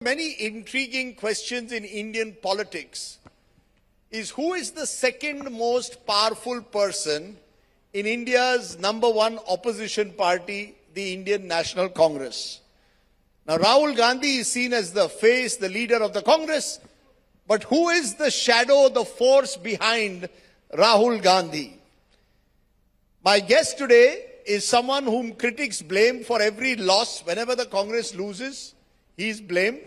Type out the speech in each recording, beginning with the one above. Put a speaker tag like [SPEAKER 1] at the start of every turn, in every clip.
[SPEAKER 1] Many intriguing questions in Indian politics is who is the second most powerful person in India's number one opposition party, the Indian National Congress. Now, Rahul Gandhi is seen as the face, the leader of the Congress, but who is the shadow, the force behind Rahul Gandhi? My guest today is someone whom critics blame for every loss. Whenever the Congress loses, he is blamed.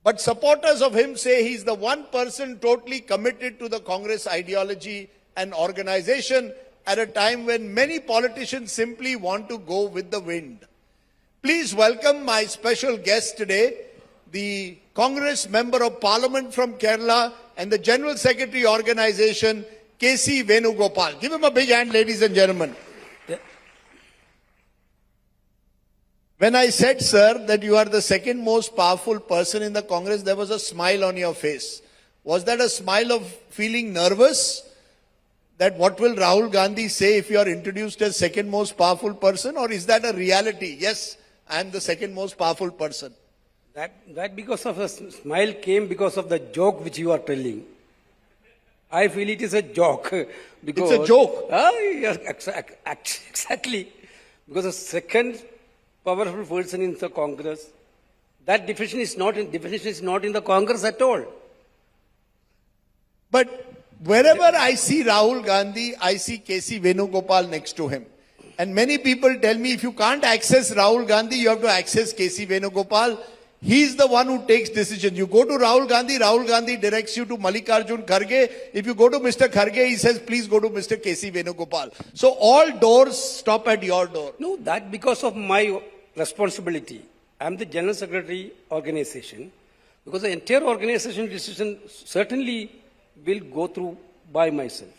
[SPEAKER 1] But supporters of him say he's the one person totally committed to the Congress ideology and organization at a time when many politicians simply want to go with the wind. Please welcome my special guest today, the Congress Member of Parliament from Kerala and the General Secretary Organization, K.C. Venugopal. Give him a big hand, ladies and gentlemen. When I said, sir, that you are the second most powerful person in the Congress, there was a smile on your face. Was that a smile of feeling nervous? That what will Rahul Gandhi say if you are introduced as second most powerful person? Or is that a reality? Yes, I am the second most powerful person.
[SPEAKER 2] That because of a smile came because of the joke which you are telling. I feel it is a joke. Because,
[SPEAKER 1] it's a joke?
[SPEAKER 2] Yes, exactly. Because the second powerful person in the Congress, that definition is not in the Congress at all.
[SPEAKER 1] But wherever I see Rahul Gandhi, I see K.C. Venugopal next to him. And many people tell me if you can't access Rahul Gandhi, you have to access K.C. Venugopal. He's the one who takes decisions. You go to Rahul Gandhi directs you to Mallikarjun Kharge. If you go to Mr. Kharge, he says, please go to Mr. K.C. Venugopal. So all doors stop at your door.
[SPEAKER 2] No, that because of my responsibility. I am the General Secretary organization, because the entire organization decision certainly will go through by myself.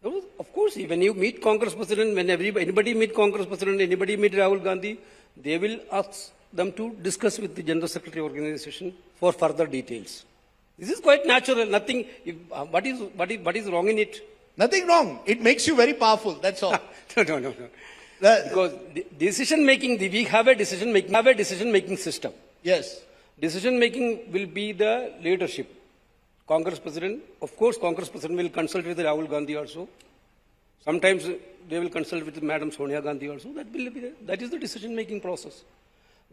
[SPEAKER 2] Of course, when you meet Congress President, when anybody meet Congress President, anybody meet Rahul Gandhi, they will ask them to discuss with the General Secretary organization for further details. This is quite natural. Nothing. What is wrong in it?
[SPEAKER 1] Nothing wrong. It makes you very powerful. That's all.
[SPEAKER 2] No. Because decision making, we have a decision making system.
[SPEAKER 1] Yes.
[SPEAKER 2] Decision making will be the leadership. Congress President, of course, Congress President will consult with Rahul Gandhi also. Sometimes they will consult with Madam Sonia Gandhi also. That is the decision making process.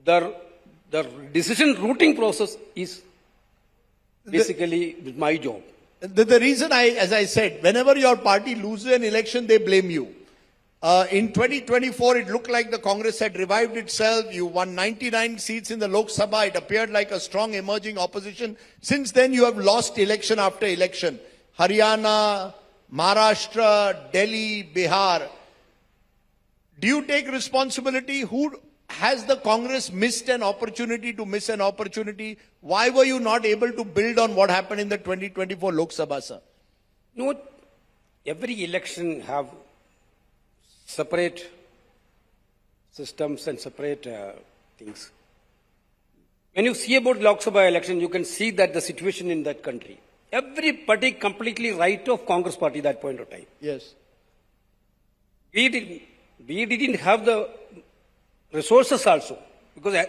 [SPEAKER 2] The decision routing process is basically my job.
[SPEAKER 1] The reason as I said, whenever your party loses an election, they blame you. In 2024, it looked like the Congress had revived itself. You won 99 seats in the Lok Sabha. It appeared like a strong emerging opposition. Since then, you have lost election after election. Haryana, Maharashtra, Delhi, Bihar. Do you take responsibility? Who has the Congress missed an opportunity to miss an opportunity? Why were you not able to build on what happened in the 2024 Lok Sabha, sir?
[SPEAKER 2] No, every election have separate systems and separate things. When you see about Lok Sabha election, you can see that the situation in that country. Everybody completely right of Congress party that point of time.
[SPEAKER 1] Yes.
[SPEAKER 2] We didn't have the resources also, because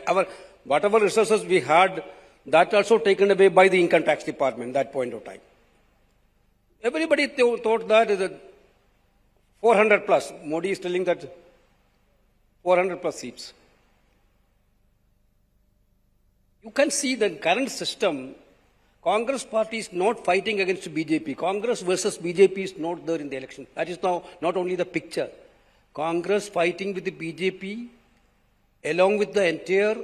[SPEAKER 2] whatever resources we had, that also taken away by the income tax department that point of time. Everybody thought that 400 plus. Modi is telling that 400 plus seats. You can see the current system, Congress party is not fighting against BJP. Congress versus BJP is not there in the election. That is now not only the picture. Congress fighting with the BJP along with the entire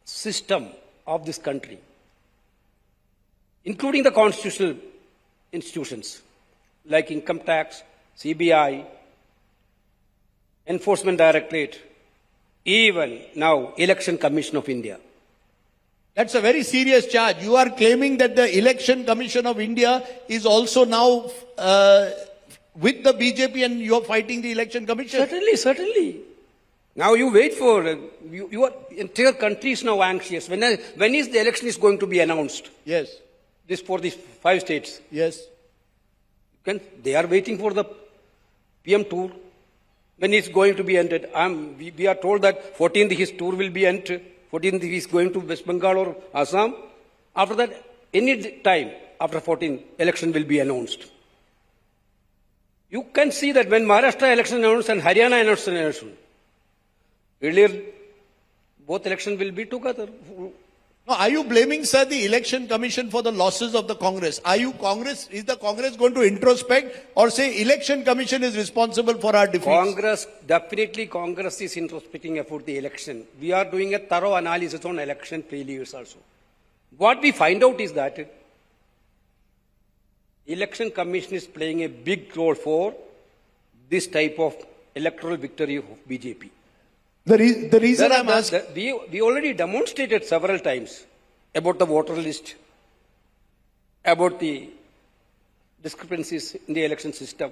[SPEAKER 2] system of this country, including the constitutional institutions like income tax, CBI, Enforcement Directorate, even now Election Commission of India.
[SPEAKER 1] That's a very serious charge. You are claiming that the Election Commission of India is also now with the BJP and you are fighting the Election Commission?
[SPEAKER 2] Certainly. Now you wait for, your entire country is now anxious. When is the election is going to be announced?
[SPEAKER 1] Yes.
[SPEAKER 2] For these 5 states.
[SPEAKER 1] Yes.
[SPEAKER 2] They are waiting for the PM tour. When it's going to be ended? We are told that 14th his tour will be ended. 14th he is going to West Bengal or Assam. After that, any time after 14th, election will be announced. You can see that when Maharashtra election announced and Haryana announced an election, earlier both election will be together.
[SPEAKER 1] No, are you blaming, sir, the election commission for the losses of the Congress? Is the Congress going to introspect or say election commission is responsible for our defeats?
[SPEAKER 2] Congress is introspecting about the election. We are doing a thorough analysis on election failures also. What we find out is that election commission is playing a big role for this type of electoral victory of BJP.
[SPEAKER 1] The reason I'm asking...
[SPEAKER 2] We already demonstrated several times about the voter list, about the discrepancies in the election system.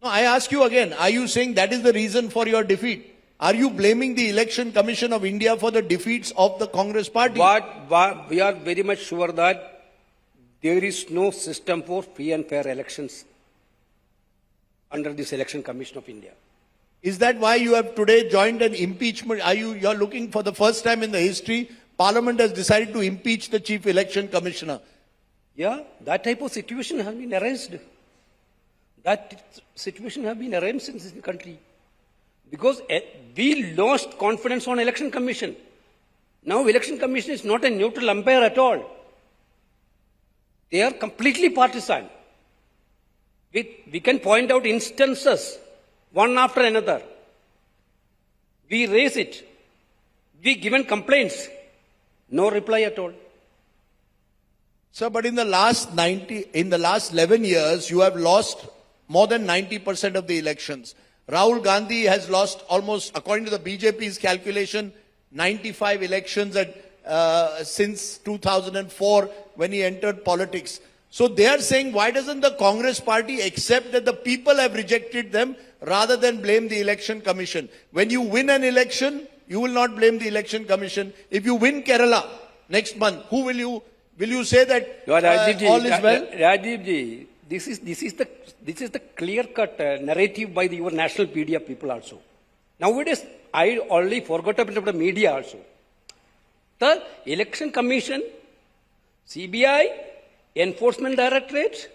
[SPEAKER 1] No, I ask you again, are you saying that is the reason for your defeat? Are you blaming the Election Commission of India for the defeats of the Congress party?
[SPEAKER 2] We are very much sure that there is no system for free and fair elections under this Election Commission of India.
[SPEAKER 1] Is that why you have today joined an impeachment? You are looking for the first time in the history, Parliament has decided to impeach the Chief Election Commissioner.
[SPEAKER 2] Yeah, that type of situation has been arranged. That situation has been arranged in this country. Because we lost confidence on Election Commission. Now Election Commission is not a neutral umpire at all. They are completely partisan. We can point out instances, one after another. We raise it. We given complaints. No reply at all.
[SPEAKER 1] Sir, but in the last 11 years, you have lost more than 90% of the elections. Rahul Gandhi has lost almost, according to the BJP's calculation, 95 elections since 2004 when he entered politics. So they are saying, why doesn't the Congress party accept that the people have rejected them rather than blame the election commission? When you win an election, you will not blame the election commission. If you win Kerala next month, will you say that all is well?
[SPEAKER 2] Rajiv ji, this is the clear-cut narrative by your national media people also. Nowadays, I already forgot about the media also. The election commission, CBI, Enforcement Directorate,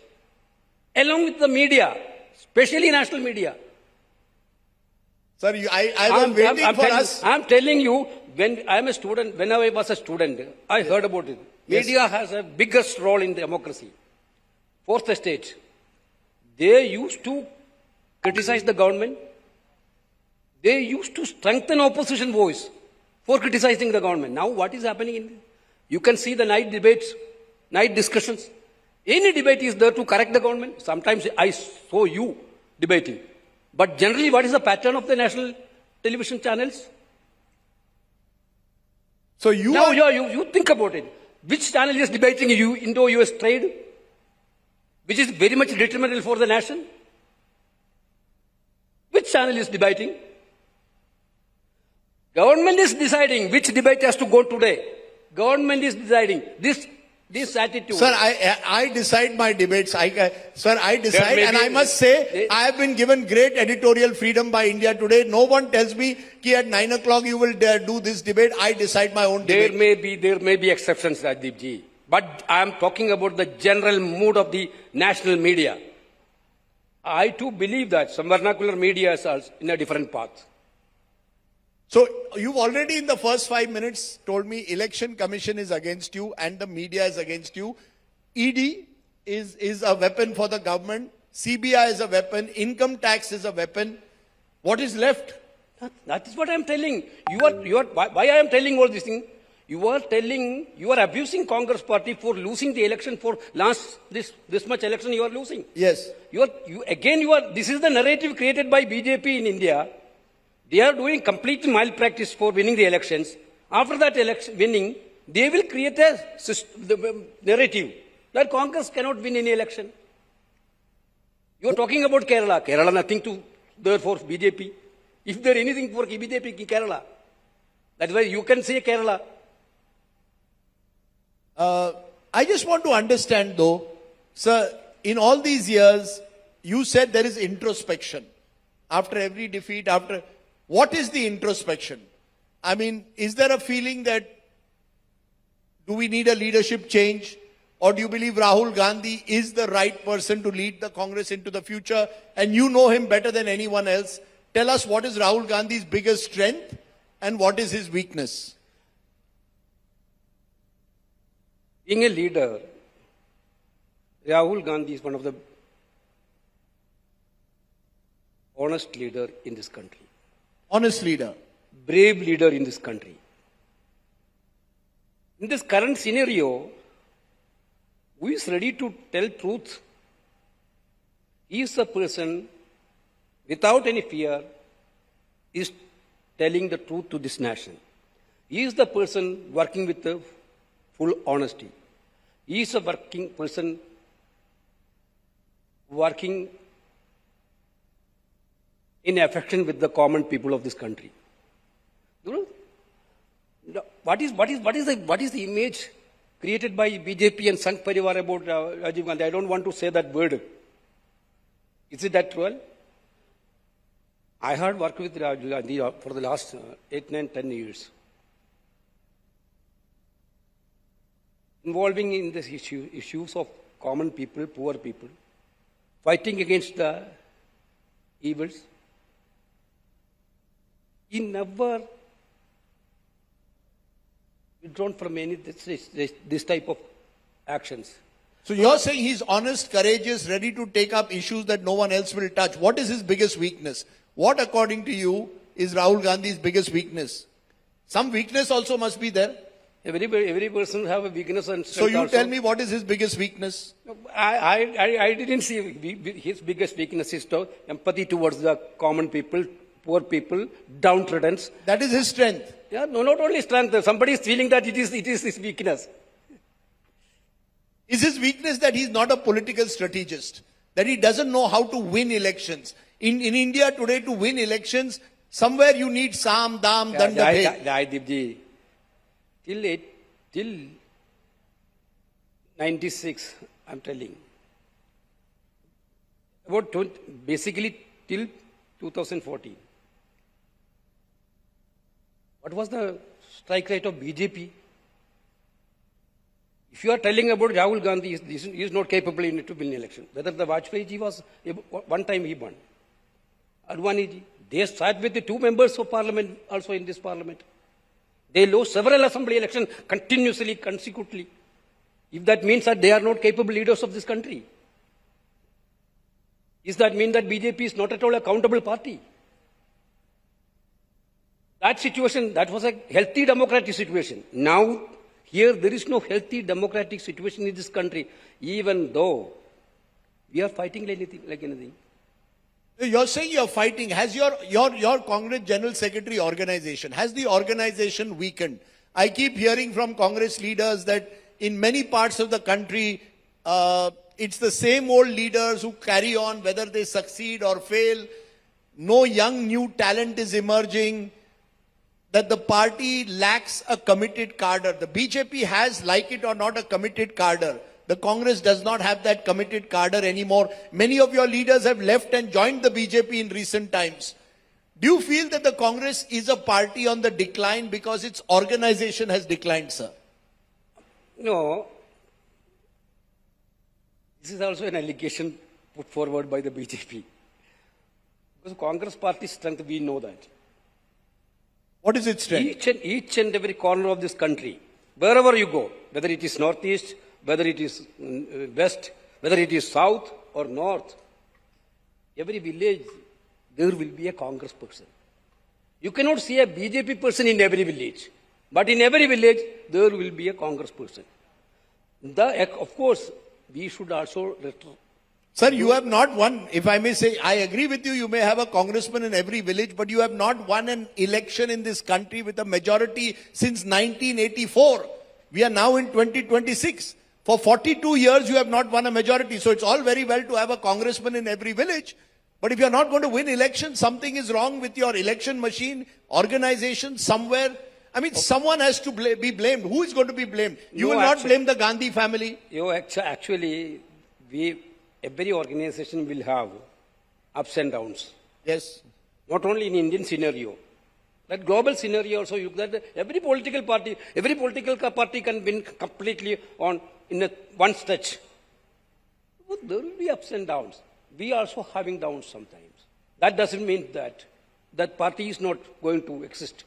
[SPEAKER 2] along with the media, especially national media.
[SPEAKER 1] Sir, I was waiting for us.
[SPEAKER 2] I'm telling you, when I was a student, I heard about it. Media has a biggest role in democracy. Fourth estate. They used to criticize the government. They used to strengthen opposition voice for criticizing the government. Now what is happening? You can see the night debates, night discussions. Any debate is there to correct the government. Sometimes I saw you debating. But generally, what is the pattern of the national television channels?
[SPEAKER 1] So
[SPEAKER 2] you think about it. Which channel is debating Indo-US trade? Which is very much detrimental for the nation? Which channel is debating? Government is deciding which debate has to go today. Government is deciding this attitude.
[SPEAKER 1] Sir, I decide my debates. I decide, and I must say, I have been given great editorial freedom by India Today. No one tells me that at 9 o'clock you will do this debate. I decide my own debate.
[SPEAKER 2] There may be exceptions, Rajiv ji. But I am talking about the general mood of the national media. I too believe that some vernacular media is also in a different path.
[SPEAKER 1] So you've already in the first 5 minutes told me election commission is against you and the media is against you. ED is a weapon for the government. CBI is a weapon. Income tax is a weapon. What is left?
[SPEAKER 2] That is what I am telling. Why I am telling all these things? You are abusing Congress party for losing the election for this much election you are losing.
[SPEAKER 1] Yes.
[SPEAKER 2] This is the narrative created by BJP in India. They are doing complete malpractice for winning the elections. After that winning, they will create a narrative that Congress cannot win any election. You are talking about Kerala. Kerala nothing to there for BJP. If there anything for BJP in Kerala, that's why you can say Kerala.
[SPEAKER 1] I just want to understand though, sir, in all these years, you said there is introspection. After every defeat, what is the introspection? I mean, is there a feeling that do we need a leadership change? Or do you believe Rahul Gandhi is the right person to lead the Congress into the future? And you know him better than anyone else. Tell us, what is Rahul Gandhi's biggest strength and what is his weakness?
[SPEAKER 2] Being a leader, Rahul Gandhi is one of the honest leader in this country,
[SPEAKER 1] Honest leader.
[SPEAKER 2] brave leader in this country. In this current scenario, who is ready to tell truth? He is a person without any fear is telling the truth to this nation. He is the person working with the full honesty. He is a working person working in affection with the common people of this country. You know, what is the image created by BJP and Sangh Parivar about Rajiv Gandhi? I don't want to say that word. Is it that true? I had worked with Rajiv Gandhi for the last 8, 9, 10 years. Involving in the issues of common people, poor people, fighting against the evils. He never withdrawn from any this type of actions.
[SPEAKER 1] So you're saying he's honest, courageous, ready to take up issues that no one else will touch. What is his biggest weakness? What, according to you, is Rahul Gandhi's biggest weakness? Some weakness also must be there.
[SPEAKER 2] Every person have a weakness and strength.
[SPEAKER 1] So you
[SPEAKER 2] also.
[SPEAKER 1] tell me, what is his biggest weakness?
[SPEAKER 2] I didn't see his biggest weakness is to empathy towards the common people, poor people, downtrodden.
[SPEAKER 1] That is his strength.
[SPEAKER 2] Yeah, no, not only strength. Somebody is feeling that it is his weakness.
[SPEAKER 1] Is his weakness that he's not a political strategist? That he doesn't know how to win elections? In India today, to win elections, somewhere you need Sam, Dam, Danda, Bhed.
[SPEAKER 2] Till 96, I'm telling. Basically till 2014. What was the strike rate of BJP? If you are telling about Rahul Gandhi, he is not capable to win election. Whether the Vajpayee ji was, one time he won. Advani ji, they sat with the 2 members of parliament also in this parliament. They lost several assembly elections continuously, consecutively. If that means that they are not capable leaders of this country. Does that mean that BJP is not at all a accountable party? That situation, that was a healthy democratic situation. Now, here there is no healthy democratic situation in this country, even though we are fighting like anything.
[SPEAKER 1] You're saying you're fighting. Has your Congress General Secretary organization, has the organization weakened? I keep hearing from Congress leaders that in many parts of the country, it's the same old leaders who carry on, whether they succeed or fail. No young new talent is emerging. That the party lacks a committed cadre. The BJP has, like it or not, a committed cadre. The Congress does not have that committed cadre anymore. Many of your leaders have left and joined the BJP in recent times. Do you feel that the Congress is a party on the decline because its organization has declined, sir?
[SPEAKER 2] No. This is also an allegation put forward by the BJP. Because Congress party's strength, we know that.
[SPEAKER 1] What is its strength?
[SPEAKER 2] Each and every corner of this country, wherever you go, whether it is northeast, whether it is west, whether it is south or north, every village, there will be a Congress person. You cannot see a BJP person in every village, but in every village, there will be a Congress person. Of course, we should also...
[SPEAKER 1] Sir, you have not won, if I may say, I agree with you, you may have a congressman in every village, but you have not won an election in this country with a majority since 1984. We are now in 2026. For 42 years, you have not won a majority. So it's all very well to have a congressman in every village. But if you're not going to win elections, something is wrong with your election machine, organization, somewhere. I mean, someone has to be blamed. Who is going to be blamed? You will not blame the Gandhi family.
[SPEAKER 2] Actually, every organization will have ups and downs.
[SPEAKER 1] Yes.
[SPEAKER 2] Not only in Indian scenario. That global scenario also, you, that every political party can win completely on in one stretch. Well, there will be ups and downs. We are also having downs sometimes. That doesn't mean that that party is not going to exist.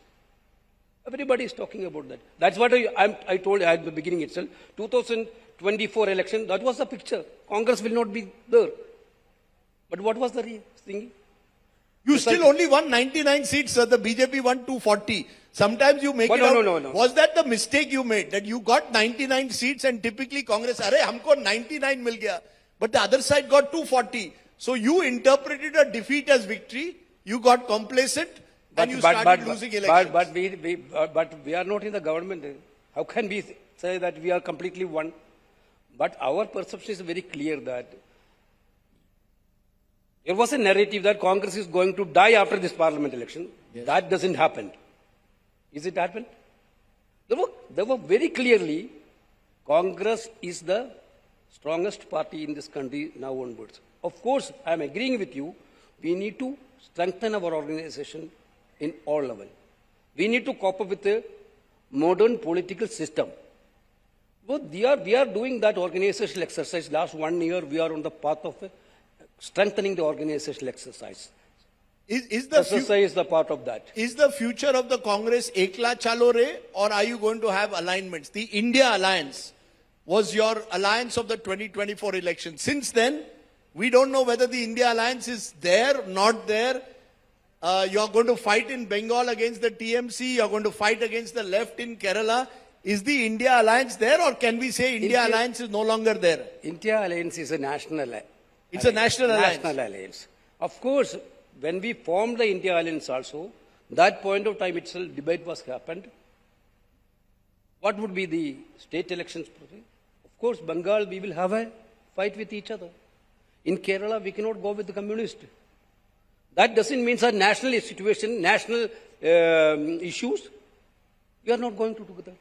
[SPEAKER 2] Everybody is talking about that. That's what I told at the beginning itself. 2024 election, that was the picture. Congress will not be there. But what was the thing?
[SPEAKER 1] You still only won 99 seats, sir. The BJP won 240. Sometimes you make
[SPEAKER 2] But
[SPEAKER 1] it out.
[SPEAKER 2] no.
[SPEAKER 1] Was that the mistake you made? That you got 99 seats and typically Congress, arey, humko 99 mil gaya. But the other side got 240. So you interpreted a defeat as victory. You got complacent and you started losing elections.
[SPEAKER 2] But we are not in the government. How can we say that we are completely won? But our perception is very clear that there was a narrative that Congress is going to die after this parliament election. Yes. That doesn't happen. Is it happened? There were very clearly, Congress is the strongest party in this country now onwards. Of course, I am agreeing with you. We need to strengthen our organization in all levels. We need to cope up with a modern political system. But we are doing that organizational exercise. Last 1 year, we are on the path of strengthening the organizational exercise.
[SPEAKER 1] Is the
[SPEAKER 2] part of that.
[SPEAKER 1] Is the future of the Congress Ekla Chalo Re, or are you going to have alignments? The India Alliance was your alliance of the 2024 election. Since then, we don't know whether the India Alliance is there, not there. You're going to fight in Bengal against the TMC. You're going to fight against the left in Kerala. Is the India Alliance there, or can we say India Alliance is no longer there?
[SPEAKER 2] India Alliance is a national alliance.
[SPEAKER 1] It's a national alliance.
[SPEAKER 2] National alliance. Of course, when we formed the India Alliance also, that point of time itself, debate was happened. What would be the state elections? Of course, Bengal, we will have a fight with each other. In Kerala, we cannot go with the communists. That doesn't mean that national situation, national issues, we are not going to together.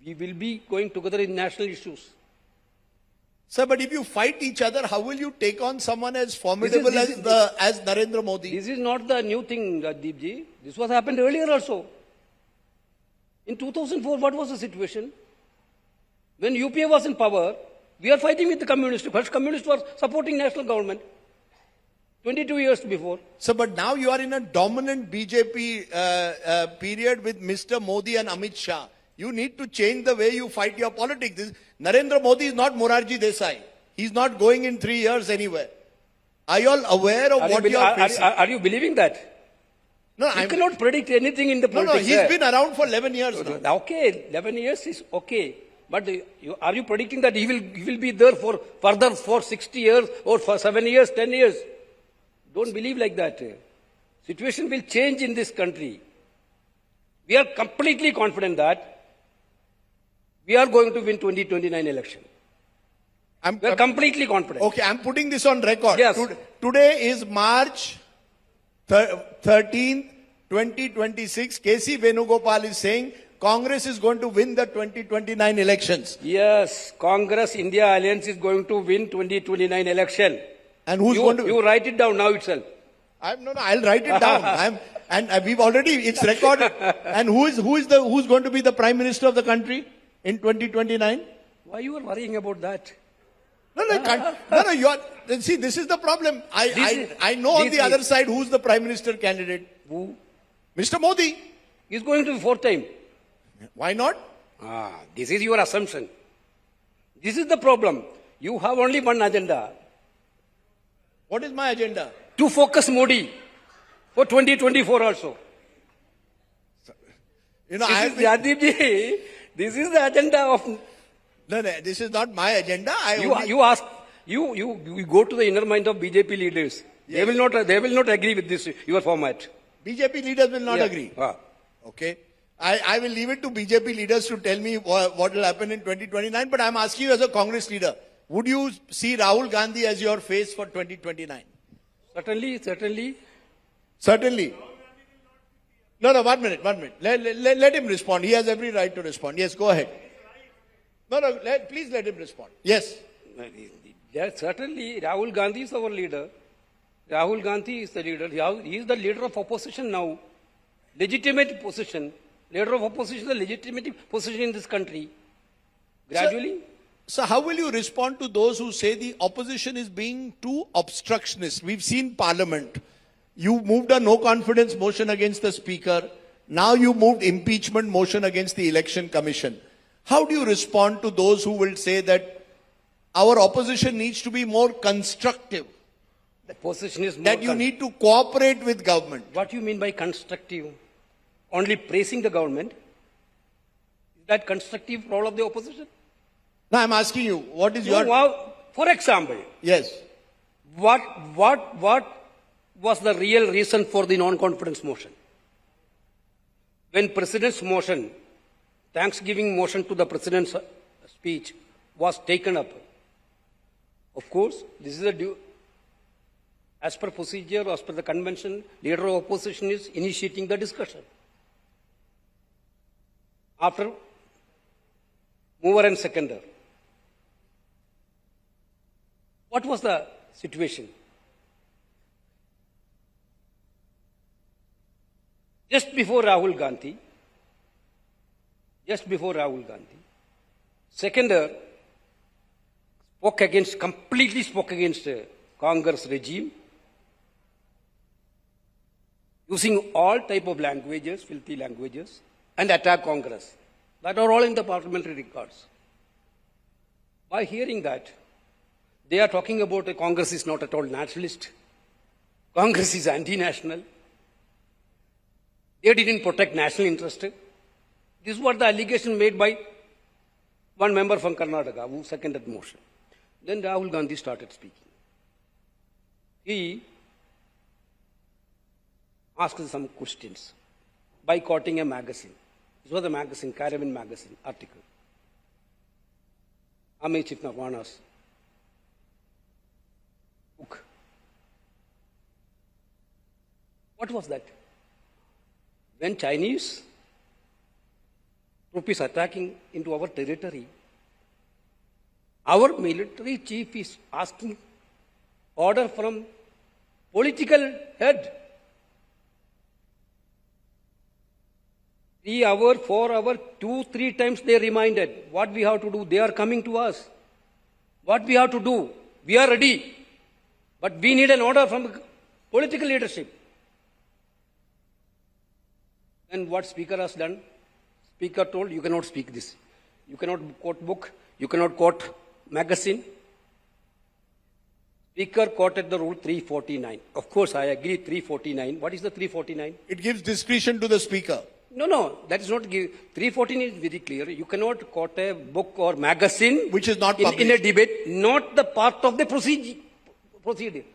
[SPEAKER 2] We will be going together in national issues.
[SPEAKER 1] Sir, but if you fight each other, how will you take on someone as formidable as Narendra Modi?
[SPEAKER 2] This is not the new thing, Deepji. This was happened earlier also. In 2004, what was the situation? When UPA was in power, we are fighting with the communists. First, communists were supporting national government. 22 years before.
[SPEAKER 1] So, but now you are in a dominant BJP period with Mr. Modi and Amit Shah. You need to change the way you fight your politics. Narendra Modi is not Morarji Desai. He's not going in 3 years anywhere. Are you all aware of what you are facing?
[SPEAKER 2] Are you believing that?
[SPEAKER 1] No,
[SPEAKER 2] you cannot predict anything in the politics.
[SPEAKER 1] No, he's been around for 11 years now.
[SPEAKER 2] Okay, 11 years is okay. But are you predicting that he will be there for further for 60 years or for 7 years, 10 years? Don't believe like that. Situation will change in this country. We are completely confident that we are going to win 2029 election. We are completely confident.
[SPEAKER 1] Okay, I'm putting this on record.
[SPEAKER 2] Yes.
[SPEAKER 1] Today is March 13th, 2026. KC Venugopal is saying Congress is going to win the 2029 elections.
[SPEAKER 2] Yes, Congress India Alliance is going to win 2029 election.
[SPEAKER 1] And who's going to?
[SPEAKER 2] You write it down now itself.
[SPEAKER 1] I'll write it down. We've already, it's recorded. And who's going to be the Prime Minister of the country in 2029?
[SPEAKER 2] Why you are worrying about that?
[SPEAKER 1] No, see, this is the problem. I know on the other side who's the Prime Minister candidate.
[SPEAKER 2] Who?
[SPEAKER 1] Mr. Modi.
[SPEAKER 2] He's going to be fourth time.
[SPEAKER 1] Why not?
[SPEAKER 2] This is your assumption. This is the problem. You have only one agenda.
[SPEAKER 1] What is my agenda?
[SPEAKER 2] To focus Modi for 2024 also. This is the agenda of.
[SPEAKER 1] No, this is not my agenda.
[SPEAKER 2] You go to the inner mind of BJP leaders. Yes. They will not agree with this, your format.
[SPEAKER 1] BJP leaders will not agree. Okay. I will leave it to BJP leaders to tell me what will happen in 2029. But I'm asking you as a Congress leader, would you see Rahul Gandhi as your face for 2029?
[SPEAKER 2] Certainly.
[SPEAKER 1] No, 1 minute. Let him respond. He has every right to respond. Yes, go ahead. Please let him respond. Yes.
[SPEAKER 2] Certainly, Rahul Gandhi is our leader. Rahul Gandhi is the leader. He is the leader of opposition now. legitimate position, leader of opposition, the legitimate position in this country. Gradually,
[SPEAKER 1] So how will you respond to those who say the opposition is being too obstructionist? We've seen Parliament. You moved a no confidence motion against the Speaker. Now you moved impeachment motion against the Election Commission. How do you respond to those who will say that our opposition needs to be more constructive?
[SPEAKER 2] the position is more
[SPEAKER 1] That you need to cooperate with government?
[SPEAKER 2] What do you mean by constructive? Only praising the government? Is that constructive role of the opposition?
[SPEAKER 1] Now I'm asking you, what is your...
[SPEAKER 2] For example,
[SPEAKER 1] Yes.
[SPEAKER 2] what was the real reason for the non-confidence motion? When President's motion, Thanksgiving motion to the President's speech was taken up, of course, this is a due, as per procedure, as per the convention, leader of opposition is initiating the discussion. After mover and seconder. What was the situation? Just before Rahul Gandhi, seconder completely spoke against Congress regime, using all type of languages, filthy languages, and attack Congress. That are all in the parliamentary records. By hearing that, they are talking about Congress is not at all nationalist. Congress is anti-national. They didn't protect national interest. This is what the allegation made by one member from Karnataka who seconded the motion. Then Rahul Gandhi started speaking. He asked some questions by quoting a magazine. This was a magazine, Caravan magazine article. Ame Chitnavana's book. What was that? When Chinese troops attacking into our territory, our military chief is asking order from political head. 3 hours, 4 hours, 2-3 times they reminded what we have to do. They are coming to us. What we have to do? We are ready. But we need an order from political leadership. And what Speaker has done? Speaker told, you cannot speak this. You cannot quote book. You cannot quote magazine. Speaker quoted the rule 349. Of course, I agree 349. What is the 349?
[SPEAKER 1] It gives discretion to the Speaker.
[SPEAKER 2] No, that is not give. 314 is very clear. You cannot quote a book or magazine
[SPEAKER 1] Which is not
[SPEAKER 2] in
[SPEAKER 1] published.
[SPEAKER 2] a debate, not the part of the proceeding.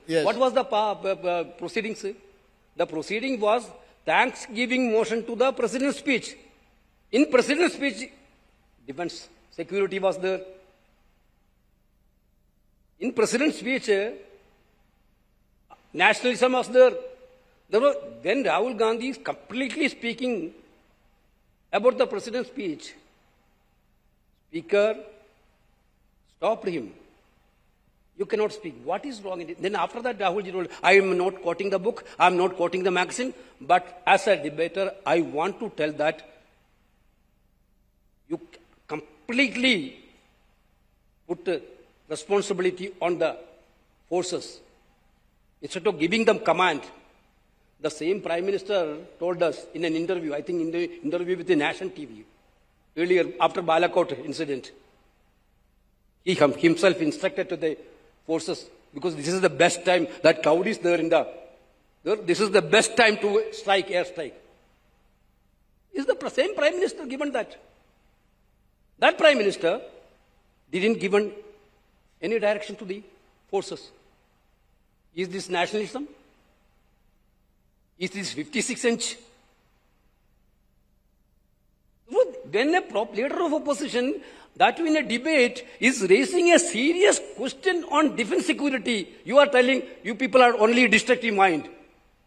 [SPEAKER 1] Yes.
[SPEAKER 2] What was the proceedings? The proceeding was Thanksgiving motion to the President's speech. In President's speech, defense, security was there. In President's speech, nationalism was there. When Rahul Gandhi is completely speaking about the President's speech, Speaker stopped him. You cannot speak. What is wrong in it? Then after that, Rahul ji told, I am not quoting the book, I am not quoting the magazine, but as a debater, I want to tell that you completely put responsibility on the forces. Instead of giving them command, the same Prime Minister told us in an interview, I think in the interview with the Nation TV, earlier after Balakot incident, he himself instructed to the forces, because this is the best time, that crowd is there this is the best time to strike, air strike. Is the same Prime Minister given that? That Prime Minister didn't give any direction to the forces. Is this nationalism? Is this 56-inch? When a leader of opposition, that in a debate, is raising a serious question on defense security, you are telling you people are only destructive mind.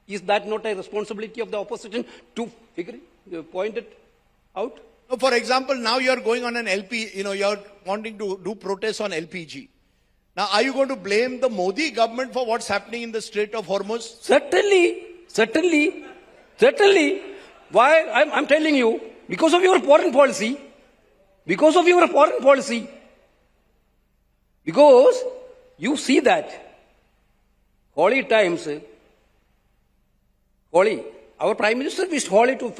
[SPEAKER 2] Is that not a responsibility of the opposition to point it out?
[SPEAKER 1] No, for example, now you are going on an LP, you are wanting to do protests on LPG. Now, are you going to blame the Modi government for what's happening in the Strait of Hormuz?
[SPEAKER 2] Certainly. Why? I'm telling you, because of your foreign policy. Because of your foreign policy. Because you see that holy times, holy. Our Prime Minister wished holy to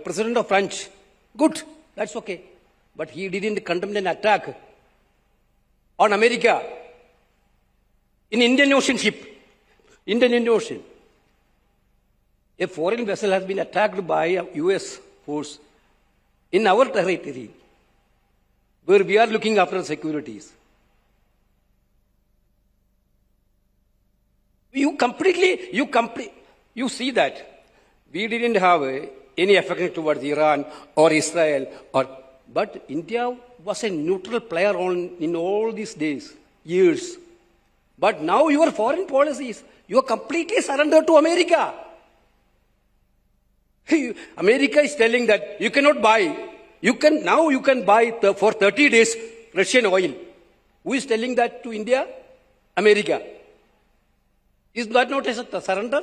[SPEAKER 2] President of France. Good, that's okay. But he didn't condemn an attack on America in Indian Ocean ship. Indian Ocean. A foreign vessel has been attacked by a US force in our territory, where we are looking after securities. You see that we didn't have any affection towards Iran or Israel, but India was a neutral player in all these years. But now your foreign policies, you are completely surrendered to America. America is telling that you cannot buy. You can buy for 30 days Russian oil. Who is telling that to India? America. Is that not a surrender?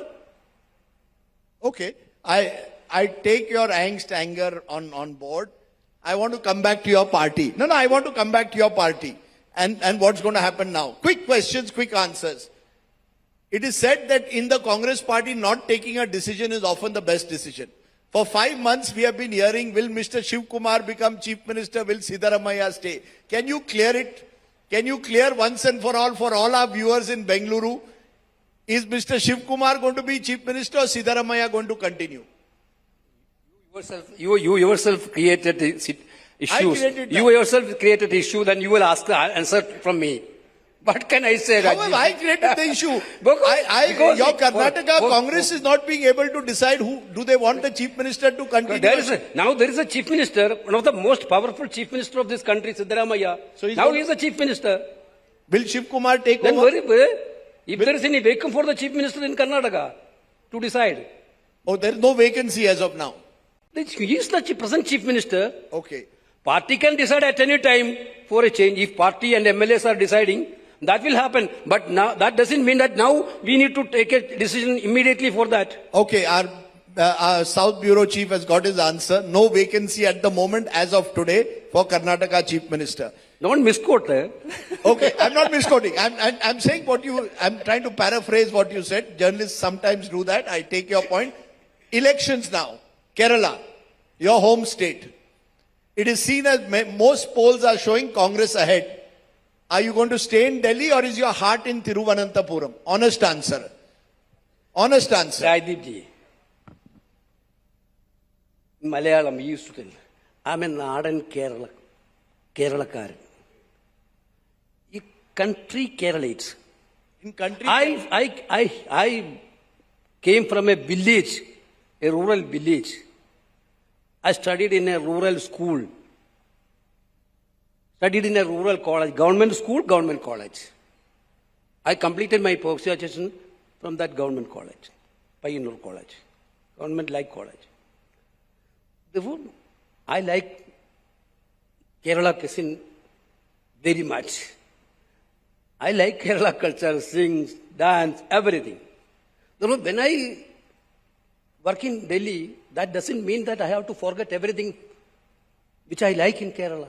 [SPEAKER 1] Okay. I take your angst, anger on board. I want to come back to your party. No, I want to come back to your party. And what's going to happen now? Quick questions, quick answers. It is said that in the Congress party, not taking a decision is often the best decision. For 5 months, we have been hearing, will Mr. Shiv Kumar become Chief Minister? Will Siddaramaiah stay? Can you clear it? Can you clear once and for all our viewers in Bengaluru? Is Mr. Shiv Kumar going to be Chief Minister or Siddaramaiah going to continue?
[SPEAKER 2] You yourself created issues. You yourself created issue, then you will ask the answer from me. What can I say?
[SPEAKER 1] How have I created the issue? Your Karnataka Congress is not being able to decide who do they want the Chief Minister to continue.
[SPEAKER 2] Now there is a Chief Minister, one of the most powerful Chief Minister of this country, Siddaramaiah. So now he is a Chief Minister.
[SPEAKER 1] Will Shiv Kumar take
[SPEAKER 2] then
[SPEAKER 1] over?
[SPEAKER 2] If there is any vacuum for the Chief Minister in Karnataka to decide.
[SPEAKER 1] Oh, there is no vacancy as of now.
[SPEAKER 2] He is the present Chief Minister.
[SPEAKER 1] Okay.
[SPEAKER 2] Party can decide at any time for a change. If party and MLAs are deciding, that will happen. But now that doesn't mean that now we need to take a decision immediately for that.
[SPEAKER 1] Okay, our South Bureau Chief has got his answer. No vacancy at the moment as of today for Karnataka Chief Minister.
[SPEAKER 2] Don't misquote.
[SPEAKER 1] Okay, I'm not misquoting. I'm saying I'm trying to paraphrase what you said. Journalists sometimes do that. I take your point. Elections now. Kerala, your home state. It is seen as most polls are showing Congress ahead. Are you going to stay in Delhi or is your heart in Thiruvananthapuram? Honest answer. Honest answer.
[SPEAKER 2] Rajdeep ji, in Malayalam we used to tell, I'm a Nadan Keralakaran. In country Keralates.
[SPEAKER 1] In country
[SPEAKER 2] I came from a village, a rural village. I studied in a rural school. Studied in a rural college, government school, government college. I completed my post-graduation from that government college, Payyanur College, government-like college. Therefore, I like Kerala cuisine very much. I like Kerala culture, sing, dance, everything. Therefore, when I work in Delhi, that doesn't mean that I have to forget everything which I like in Kerala.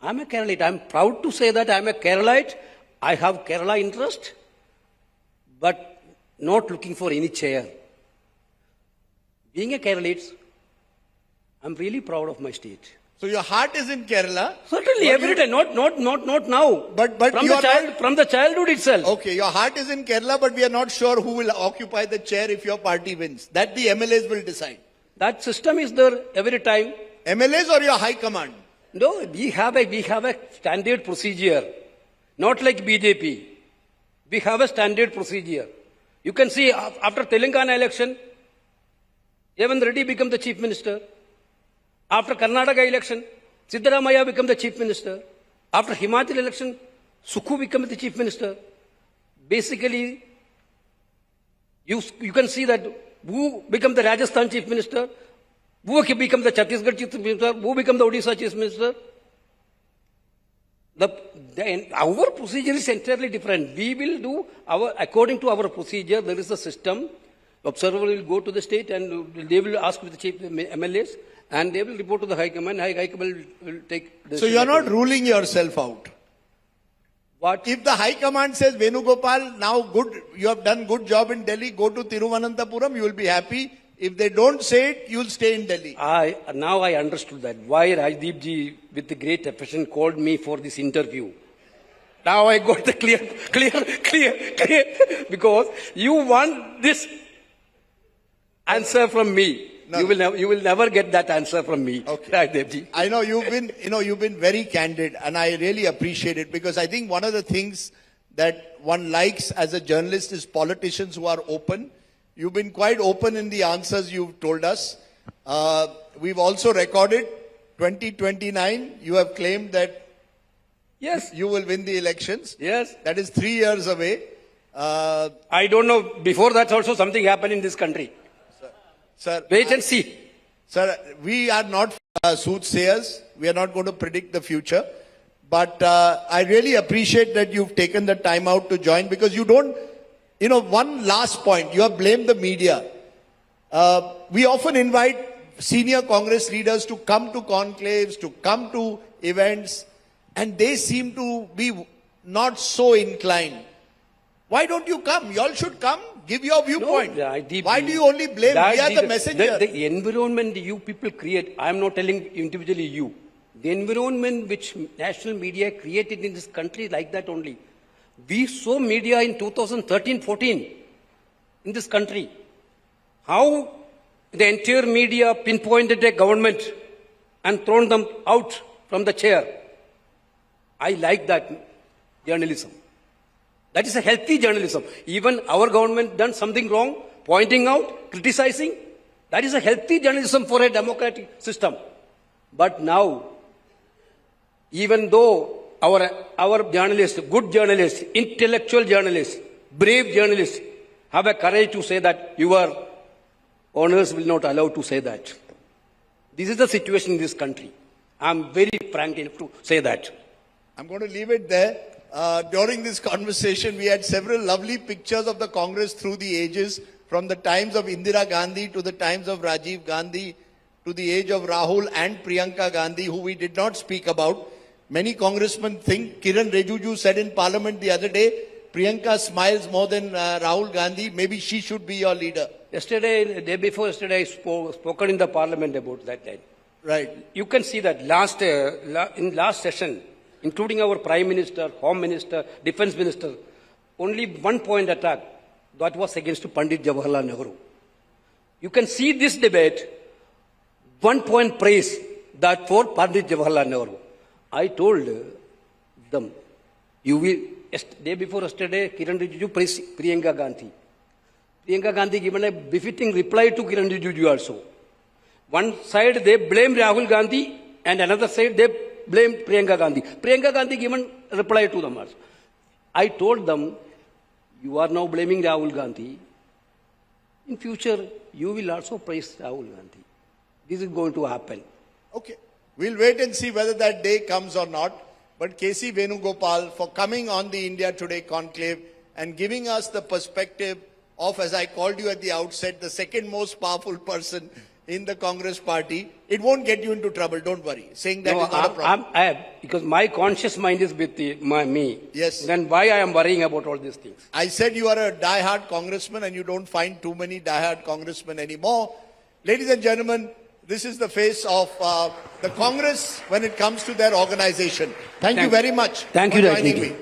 [SPEAKER 2] I'm a Keralite. I'm proud to say that I'm a Keralite. I have Kerala interest, but not looking for any chair. Being a Keralite, I'm really proud of my state.
[SPEAKER 1] So your heart is in Kerala.
[SPEAKER 2] Certainly, every day, not now.
[SPEAKER 1] But
[SPEAKER 2] from the childhood itself.
[SPEAKER 1] Okay, your heart is in Kerala, but we are not sure who will occupy the chair if your party wins. That the MLAs will decide.
[SPEAKER 2] That system is there every time.
[SPEAKER 1] MLAs or your high command?
[SPEAKER 2] No, we have a standard procedure, not like BJP. We have a standard procedure. You can see after Telangana election, Evan Reddy became the Chief Minister. After Karnataka election, Siddaramaiah became the Chief Minister. After Himachal election, Sukhu became the Chief Minister. Basically, you can see that who became the Rajasthan Chief Minister, who become the Chhattisgarh Chief Minister, who become the Odisha Chief Minister. Our procedure is entirely different. We will do according to our procedure, there is a system. Observer will go to the state and they will ask with the chief MLAs and they will report to the High Command. High Command will take the
[SPEAKER 1] So you are not ruling yourself out.
[SPEAKER 2] What?
[SPEAKER 1] If the High Command says, Venugopal, now good, you have done good job in Delhi, go to Thiruvananthapuram, you will be happy. If they don't say it, you will stay in Delhi.
[SPEAKER 2] Now I understood that. Why Rajdeep ji, with the great affection, called me for this interview. Now I got the clear. Because you want this answer from me.
[SPEAKER 1] No,
[SPEAKER 2] You will never get that answer from me.
[SPEAKER 1] Okay.
[SPEAKER 2] Rajdeep ji.
[SPEAKER 1] I know you've been very candid and I really appreciate it because I think one of the things that one likes as a journalist is politicians who are open. You've been quite open in the answers you've told us. We've also recorded 2029. You have claimed that
[SPEAKER 2] Yes.
[SPEAKER 1] you will win the elections.
[SPEAKER 2] Yes.
[SPEAKER 1] That is 3 years away.
[SPEAKER 2] I don't know. Before that also something happened in this country.
[SPEAKER 1] Sir,
[SPEAKER 2] Wait and see.
[SPEAKER 1] Sir, we are not soothsayers. We are not going to predict the future. But I really appreciate that you've taken the time out to join because you don't, one last point. You have blamed the media. We often invite senior Congress leaders to come to conclaves, to come to events, and they seem to be not so inclined. Why don't you come? You all should come. Give your viewpoint. Why do you only blame? We are the messenger.
[SPEAKER 2] The environment you people create, I am not telling individually you. The environment which national media created in this country like that only. We saw media in 2013-14 in this country. How the entire media pinpointed a government and thrown them out from the chair. I like that journalism. That is a healthy journalism. Even our government done something wrong, pointing out, criticizing. That is a healthy journalism for a democratic system. But now, even though our journalists, good journalists, intellectual journalists, brave journalists have a courage to say that your owners will not allow to say that. This is the situation in this country. I am very frank enough to say that.
[SPEAKER 1] I'm going to leave it there. During this conversation, we had several lovely pictures of the Congress through the ages, from the times of Indira Gandhi to the times of Rajiv Gandhi, to the age of Rahul and Priyanka Gandhi, who we did not speak about. Many congressmen think, Kiran Rijiju said in Parliament the other day, Priyanka smiles more than Rahul Gandhi. Maybe she should be your leader.
[SPEAKER 2] Yesterday, the day before yesterday, I spoken in the Parliament about that time.
[SPEAKER 1] Right.
[SPEAKER 2] You can see that in last session, including our Prime Minister, Home Minister, Defence Minister, only one point attack, that was against Pandit Jawaharlal Nehru. You can see this debate, one point praise, that for Pandit Jawaharlal Nehru. I told them, day before yesterday, Kiran Rijiju praised Priyanka Gandhi. Priyanka Gandhi given a befitting reply to Kiran Rijiju also. One side they blame Rahul Gandhi and another side they blame Priyanka Gandhi. Priyanka Gandhi given reply to them also. I told them, you are now blaming Rahul Gandhi. In future, you will also praise Rahul Gandhi. This is going to happen.
[SPEAKER 1] Okay. We'll wait and see whether that day comes or not. But K.C. Venugopal, for coming on the India Today conclave and giving us the perspective of, as I called you at the outset, the second most powerful person in the Congress party, it won't get you into trouble, don't worry. Saying that is not a problem.
[SPEAKER 2] Because my conscious mind is with me.
[SPEAKER 1] Yes.
[SPEAKER 2] Then why I am worrying about all these things?
[SPEAKER 1] I said you are a die-hard congressman and you don't find too many die-hard congressmen anymore. Ladies and gentlemen, this is the face of the Congress when it comes to their organization. Thank you very much
[SPEAKER 2] Thank
[SPEAKER 1] for
[SPEAKER 2] you,
[SPEAKER 1] joining
[SPEAKER 2] Rajneet.
[SPEAKER 1] me.